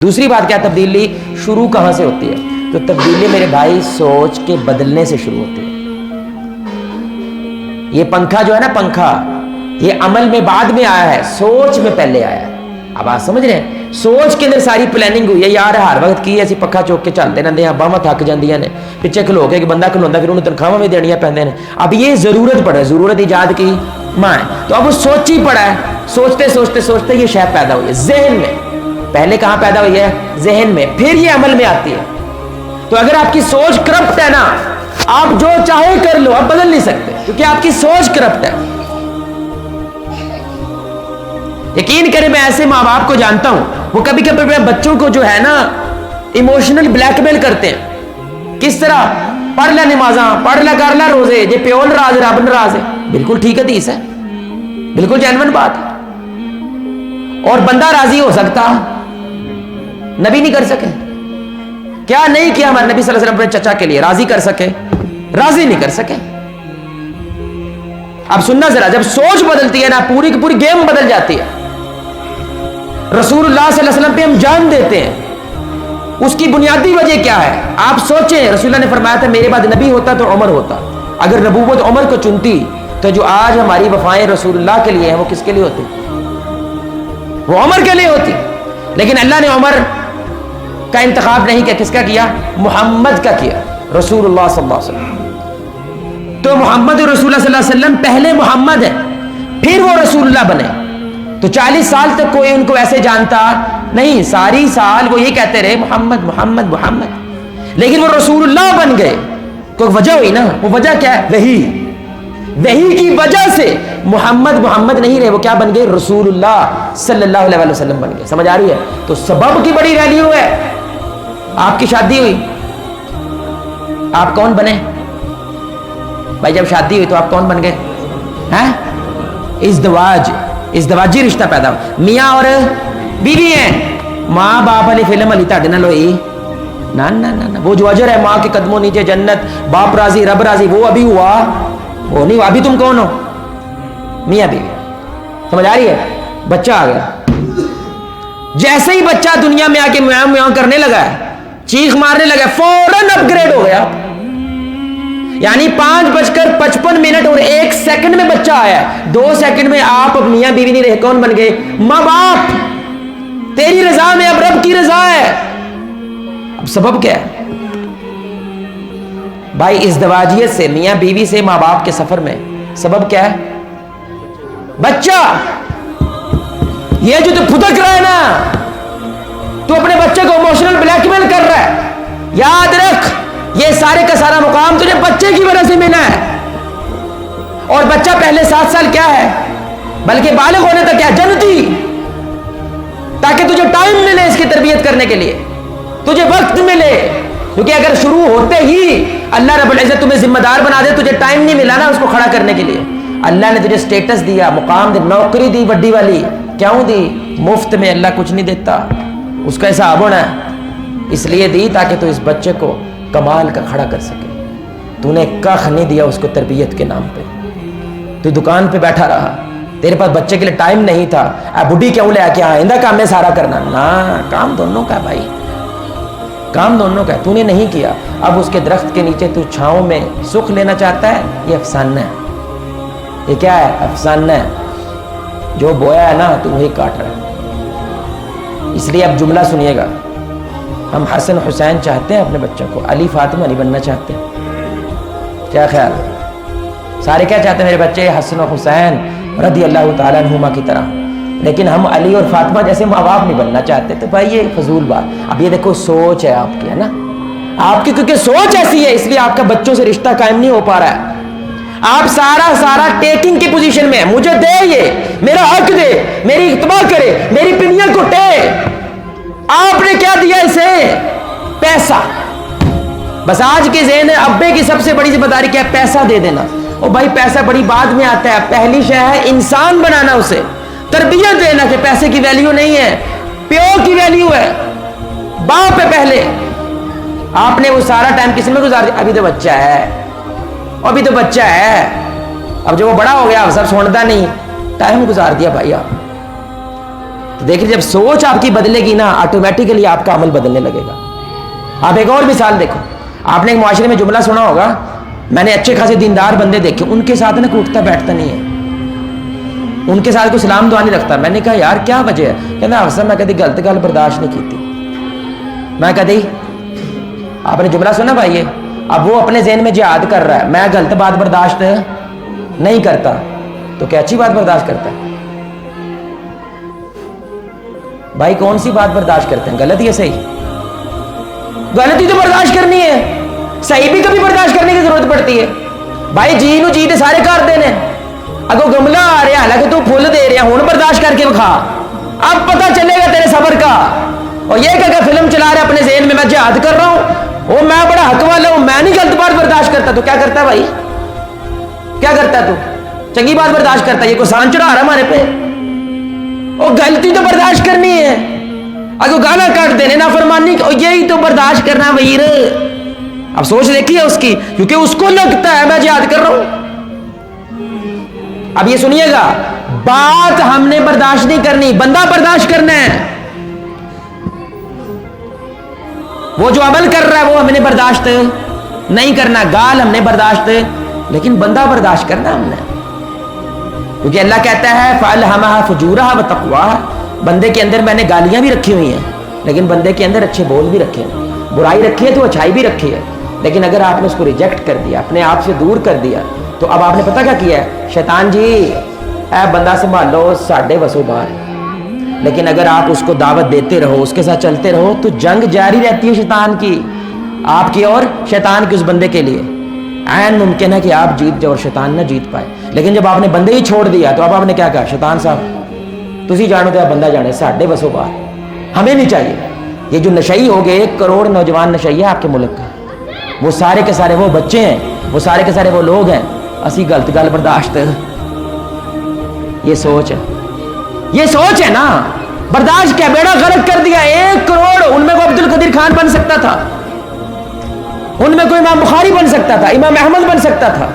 دوسری بات کیا تبدیلی شروع کہاں سے ہوتی ہے؟ تو تبدیلی میرے بھائی سوچ کے بدلنے سے شروع ہوتی ہے. یہ پنکھا جو ہے نا، پنکھا یہ عمل میں بعد میں آیا ہے، سوچ میں پہلے آیا ہے. اب آپ سمجھ رہے ہیں؟ سوچ کے اندر ساری پلاننگ ہوئی ہے. یار ہر وقت کی ایسی پکا چوک کے چلتے رہتے ہیں، باہم تھک جاندیاں نے، پیچھے کھلو کے کہ بندہ کھلوندا پھر انہوں تنخواہ بھی دینیاں پیندے نے. اب یہ ضرورت پڑے، ضرورت ایجاد کی ماں ہے. تو اب وہ سوچ ہی پڑا ہے، سوچتے سوچتے سوچتے یہ شے پیدا ہوئی ہے ذہن میں. پہلے کہاں پیدا ہوئی ہے؟ ذہن میں، پھر یہ عمل میں آتی ہے. تو اگر آپ کی سوچ کرپٹ ہے نا، آپ جو چاہے کر لو، آپ بدل نہیں سکتے کیونکہ آپ کی سوچ کرپٹ ہے. یقین کریں میں ایسے ماں باپ کو جانتا ہوں، وہ کبھی کبھی اپنے بچوں کو جو ہے نا ایموشنل بلیک میل کرتے ہیں. کس طرح؟ پڑھ لے نمازاں، پڑھ لے، کر لے روزے، جے پیو ناراض رب ناراض ہے. بالکل ٹھیک حدیث ہے، بالکل جینوین بات ہے. اور بندہ راضی ہو سکتا، نبی نہیں کر سکے. کیا نہیں کیا ہمارے نبی صلی اللہ علیہ وسلم اپنے چچا کے لیے؟ راضی کر سکے؟ راضی نہیں کر سکے. اب سننا ذرا، جب سوچ بدلتی ہے نا، پوری کی پوری گیم بدل جاتی ہے. رسول اللہ صلی اللہ علیہ وسلم پہ ہم جان دیتے ہیں، اس کی بنیادی وجہ کیا ہے؟ آپ سوچیں، رسول اللہ نے فرمایا تھا میرے بعد نبی ہوتا تو عمر ہوتا. اگر نبوت عمر کو چنتی تو جو آج ہماری وفائیں رسول اللہ کے لیے ہیں وہ کس کے لیے ہوتی؟ وہ عمر کے لیے ہوتی. لیکن اللہ نے عمر کا انتخاب نہیں کیا، کس کا کیا؟ محمد کا کیا، رسول اللہ صلی اللہ علیہ وسلم. تو محمد رسول اللہ صلی اللہ علیہ وسلم پہلے محمد ہے، پھر وہ رسول اللہ بنے. تو 40 سال تک کوئی ان کو ایسے جانتا نہیں، ساری سال وہ یہ کہتے رہے محمد محمد محمد. لیکن وہ رسول اللہ بن گئے، کوئی وجہ ہوئی نا. وہ وجہ کیا ہے؟ وحی کی وجہ سے محمد محمد نہیں رہے، وہ کیا بن گئے؟ رسول اللہ صلی اللہ علیہ وسلم بن گئے. سمجھ آ رہی ہے؟ تو سبب کی بڑی ویلیو ہے. آپ کی شادی ہوئی، آپ کون بنے بھائی؟ جب شادی ہوئی تو آپ کون بن گئے؟ ہیں؟ ازدواجی رشتہ پیدا ہو، میاں اور بیوی ہیں. ماں باپ والی فلم علی تاڑے نال ہوئی نا نا نا. وہ جو اجر ہے ماں کے قدموں نیچے جنت، باپ راضی رب راضی، وہ ابھی ہوا؟ وہ نہیں ہوا. ابھی تم کون ہو؟ میاں بیوی. سمجھ آ رہی ہے؟ بچہ آ گیا، جیسے ہی بچہ دنیا میں آ کے میاں میاں کرنے لگا ہے، چیخ مارنے لگا، فوراً اپ گریڈ ہو گیا. یعنی 5:55 اور 1 سیکنڈ میں بچہ آیا ہے. 2 سیکنڈ میں آپ اب میاں بیوی نہیں رہے، کون بن گئے؟ ماں باپ. تیری رضا میں اب رب کی رضا ہے. اب سبب کیا ہے بھائی؟ ازدواجیت سے، میاں بیوی سے ماں باپ کے سفر میں سبب کیا ہے؟ بچہ. یہ جو تو پھدک رہا ہے نا، تو اپنے بچے کو ایموشنل بلیک میل کر رہا ہے. یاد رکھ، یہ سارے کا سارا مقام تجھے بچے کی وجہ سے ملا ہے. اور بچہ پہلے 7 سال کیا ہے، بلکہ بالغ ہونے تک کیا؟ جنتی. تاکہ تجھے ٹائم ملے اس کی تربیت کرنے کے لیے، تجھے وقت ملے. کیونکہ اگر شروع ہوتے ہی اللہ رب العزت تمہیں ذمہ دار بنا دے، تجھے ٹائم نہیں ملا نا اس کو کھڑا کرنے کے لیے. اللہ نے تجھے سٹیٹس دیا، مقام دی، نوکری دی بڑی والی. کیوں دی؟ مفت میں اللہ کچھ نہیں دیتا، اس کا حساب ہونا ہے. اس لیے دی تاکہ تو اس بچے کو کمال کا کھڑا کر سکے. تو نے کخ نہیں دیا اس کو تربیت کے نام پہ. تو دکان پہ بیٹھا رہا، تیرے پاس بچے کے لیے ٹائم نہیں تھا. بڈھی کیوں لے کے آئندہ کام میں سارا کرنا نا. کام دونوں کا ہے بھائی، کام دونوں کا ہے. تو نے نہیں کیا. اب اس کے درخت کے نیچے تو چھاؤں میں سکھ لینا چاہتا ہے. یہ افسانہ ہے. یہ کیا ہے؟ افسانہ ہے. جو بویا ہے نا تو وہی کاٹ رہا ہے. اس لیے اب جملہ سنیے گا، ہم حسن حسین چاہتے ہیں اپنے بچوں کو، علی فاطمہ نہیں بننا چاہتے. کیا خیال ہے؟ سارے کیا چاہتے ہیں؟ میرے بچے حسن و حسین رضی اللہ تعالیٰ عنہما کی طرح. لیکن ہم علی اور فاطمہ جیسے ماں باپ نہیں بننا چاہتے. تو بھائی یہ فضول بات. اب یہ دیکھو سوچ ہے آپ کی، ہے نا، آپ کی، کیونکہ سوچ ایسی ہے اس لیے آپ کا بچوں سے رشتہ قائم نہیں ہو پا رہا ہے. آپ سارا ٹیکنگ کی پوزیشن میں، مجھے دے، یہ میرا حق دے، میری اتباع کرے، میری پنیاں کٹے. آپ نے کیا دیا اسے؟ پیسہ. بس آج کے ذہن ابے کی سب سے بڑی ذمہ داری کیا ہے؟ پیسہ دے دینا. اور بھائی پیسہ بڑی بعد میں آتا ہے، پہلی شے ہے انسان بنانا، اسے تربیت دینا کہ پیسے کی ویلیو نہیں ہے، پیو کی ویلیو ہے، باپ ہے پہلے. آپ نے وہ سارا ٹائم کس میں گزار دیا؟ ابھی تو بچہ ہے، ابھی تو بچہ ہے. اب جب وہ بڑا ہو گیا، اب سب سنتا نہیں، ٹائم گزار دیا بھائی آپ. تو دیکھیں جب سوچ آپ کی بدلے گی نا آٹومیٹیکلی آپ کا عمل بدلنے لگے گا. آپ ایک اور مثال دیکھو, آپ نے ایک معاشرے میں جملہ سنا ہوگا, میں نے اچھے خاصے دیندار بندے دیکھے, ان کے ساتھ نا کوئی اٹھتا بیٹھتا نہیں ہے, ان کے ساتھ کوئی سلام دعا نہیں رکھتا. میں نے کہا یار کیا وجہ ہے؟ کہنا افسر میں کدی غلط گل برداشت نہیں کی. میں کدی, آپ نے جملہ سنا بھائی یہ, اب وہ اپنے ذہن میں جہاد کر رہا ہے, میں غلط بات برداشت نہیں کرتا, تو کیا اچھی بات برداشت کرتا ہے؟ بھائی کون سی بات برداشت کرتے ہیں, غلط یا صحیح؟ غلطی تو برداشت کرنی ہے, صحیح بھی کبھی برداشت کرنے کی ضرورت پڑتی ہے. بھائی جی نو جی سارے کر دینے, اگو گملہ آ رہا حالانکہ تو پھول دے رہا, ہوں برداشت کر کے بکھا, اب پتہ چلے گا تیرے صبر کا. اور یہ کہ فلم چلا رہا ہے اپنے ذہن میں جہاد کر رہا ہوں, وہ میں بڑا حق والا ہوں, میں نہیں غلط بات برداشت کرتا. تو کیا کرتا ہے بھائی, کیا کرتا ہے تو؟ چنگی بات برداشت کرتا ہے. یہ کوئی سان چڑھا رہا ہے ہمارے پہ, وہ غلطی تو برداشت کرنی ہے, اگر گانا کاٹ دینے نافرمانی, یہی تو برداشت کرنا ویر. اب سوچ دیکھیے اس کی, کیونکہ اس کو لگتا ہے میں جہاد کر رہا ہوں. اب یہ سنیے گا, بات ہم نے برداشت نہیں کرنی, بندہ برداشت کرنا ہے. وہ جو عمل کر رہا ہے وہ ہم نے برداشت نہیں کرنا, گال ہم نے برداشت, لیکن بندہ برداشت کرنا ہم نے. کیونکہ اللہ کہتا ہے فَأَلْهَمَهَا فُجُورَهَا وَتَقْوَاهَا, بندے کے اندر میں نے گالیاں بھی رکھی ہوئی ہیں, لیکن بندے کے اندر اچھے بول بھی رکھے ہیں. برائی رکھی ہے تو اچھائی بھی رکھی ہے, لیکن اگر آپ نے اس کو ریجیکٹ کر دیا, اپنے آپ سے دور کر دیا, تو اب آپ نے پتہ کیا کیا ہے, شیطان جی اے بندہ سنبھالو ساڈے وسو باہر. لیکن اگر آپ اس کو دعوت دیتے رہو, اس کے ساتھ چلتے رہو, تو جنگ جاری رہتی ہے شیطان کی, آپ کی اور شیطان کے اس بندے کے لیے. عین ممکن ہے کہ آپ جیت جاؤ اور شیطان نہ جیت پائے. لیکن جب آپ نے بندے ہی چھوڑ دیا, تو اب آپ نے کیا کہا, شیطان صاحب تسی جانو تو بندہ جانے, ساڈے وسو باہر, ہمیں نہیں چاہیے. یہ جو نشئی ہو گئے, 1 کروڑ نوجوان نشئی ہے آپ کے ملک کا, وہ سارے کے سارے وہ بچے ہیں, وہ سارے کے سارے وہ لوگ ہیں. اسی غلط گل برداشت, یہ سوچ ہے, یہ سوچ ہے نا, برداشت کیا بیڑا غرق کر دیا. 1 کروڑ, ان میں کوئی عبد القدیر خان بن سکتا تھا, ان میں کوئی امام بخاری بن سکتا تھا, امام احمد بن سکتا تھا,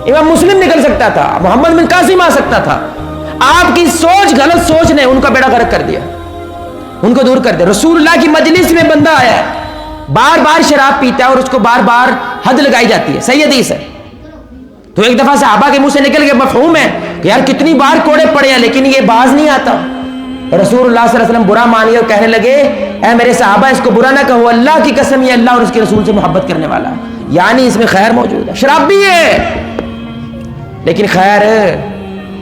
امام مسلم نکل سکتا تھا, محمد بن قاسم آ سکتا تھا. آپ کی سوچ, غلط سوچ نے ان کا بیڑا غرق کر دیا, ان کو دور کر دیا. رسول اللہ کی مجلس میں بندہ آیا ہے, بار بار شراب پیتا ہے, اور اس کو بار بار حد لگائی جاتی ہے, صحیح حدیث ہے. تو ایک دفعہ صحابہ کے منہ سے نکل کے مفہوم ہے کہ یار کتنی بار کوڑے پڑے ہیں, لیکن یہ باز نہیں آتا. رسول اللہ صلی اللہ علیہ وسلم برا مانیے اور کہنے لگے, اے میرے صحابہ اس کو برا نہ کہو, اللہ کی قسم یہ اللہ اور اس کے رسول سے محبت کرنے والا ہے, یعنی اس میں خیر موجود ہے. شراب بھی ہے لیکن خیر,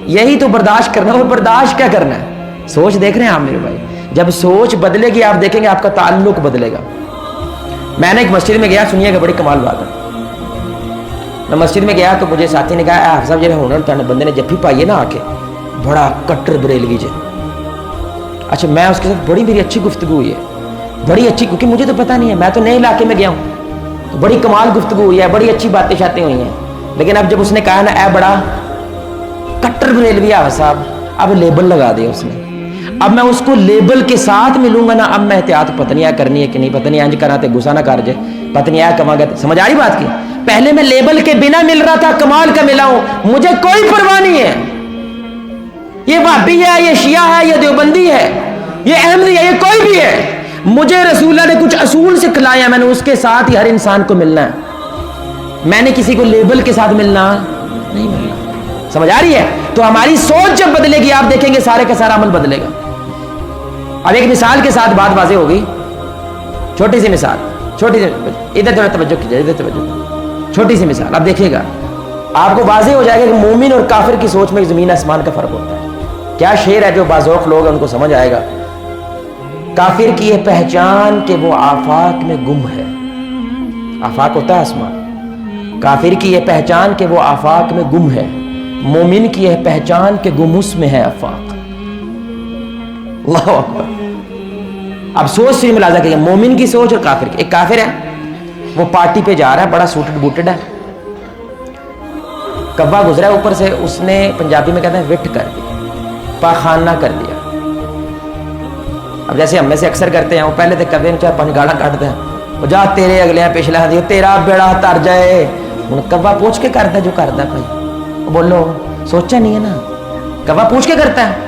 یہی تو برداشت کرنا. اور برداشت کیا کرنا ہے, سوچ دیکھ رہے ہیں آپ میرے بھائی, جب سوچ بدلے گی آپ دیکھیں گے آپ کا تعلق بدلے گا. میں نے ایک مسجد میں گیا, سنیے گا بڑی کمال بات ہے. میں مسجد میں گیا تو مجھے ساتھی نے کہا, اے صاحب جب ہنر تھا بندے نے جفی پائی ہے نا آ کے, بڑا کٹر بریلوی جی. اچھا میں اس کے ساتھ بڑی میری اچھی گفتگو ہوئی ہے, بڑی اچھی, کیونکہ مجھے تو پتہ نہیں ہے, میں تو نئے علاقے میں گیا ہوں, تو بڑی کمال گفتگو ہوئی ہے, بڑی اچھی باتیں شاتیں ہوئی ہیں. لیکن اب جب اس نے کہا نا اے بڑا کٹر بریلوی آ صاحب, اب لیبل لگا دیا اس نے. اب میں اس کو لیبل کے ساتھ ملوں گا نا, اب میں احتیاط پتہ نہیں کرنی ہے کہ نہیں, پتہ نہیں انج کرا تے غصہ نہ کر جائے, پتہ نہیں کما گا. سمجھ آ رہی بات کی, پہلے میں لیبل کے بنا مل رہا تھا, کمال کا ملا ہوں, مجھے کوئی پرواہ نہیں ہے, یہ وہابی ہے, یہ شیعہ ہے, یہ دیوبندی ہے, یہ احمدی ہے, یہ کوئی بھی ہے. مجھے رسول اللہ نے کچھ اصول سکھلایا, میں نے اس کے ساتھ ہی ہر انسان کو ملنا ہے. میں نے کسی کو لیبل کے ساتھ ملنا نہیں ملنا. سمجھ آ رہی ہے؟ تو ہماری سوچ جب بدلے گی آپ دیکھیں گے سارے کا سارا عمل بدلے گا. اب ایک مثال کے ساتھ بات واضح ہوگی, چھوٹی سی مثال, چھوٹی سی, ادھر تھوڑا توجہ کیجیے, ادھر توجہ, چھوٹی سی مثال. اب دیکھیے گا آپ کو واضح ہو جائے گا کہ مومن اور کافر کی سوچ میں زمین آسمان کا فرق ہوتا ہے. کیا شعر ہے جو باذوق لوگ ہیں ان کو سمجھ آئے گا. کافر کی یہ پہچان کہ وہ آفاق میں گم ہے, آفاق ہوتا ہے آسمان, کافر کی یہ پہچان کہ وہ آفاق میں گم ہے, مومن کی یہ پہچان کہ گم اس میں ہے آفاق. اللہ اکبر. اب سوچ سے ملازہ کریے, مومن کی سوچ اور کافر کی. ایک کافر ہے, وہ پارٹی پہ جا رہا ہے, بڑا سوٹڈ بوٹڈ ہے, کبا گزرا ہے اوپر سے, اس نے پنجابی میں کہتے ہیں وٹ کر دی, پاخانہ کر دیا. اب جیسے ہم میں سے اکثر کرتے ہیں, وہ پہلے تو کبے چاہے پانی گالا کاٹتے ہیں, وہ جا تیرے اگلے ہیں پچھلے ہاتھ, تیرا بیڑا تر جائے. ہوں کبا پوچھ کے کرتا ہے جو کرتا ہے بھائی, بولو سوچا نہیں ہے نا, کبا پوچھ کے کرتا ہے.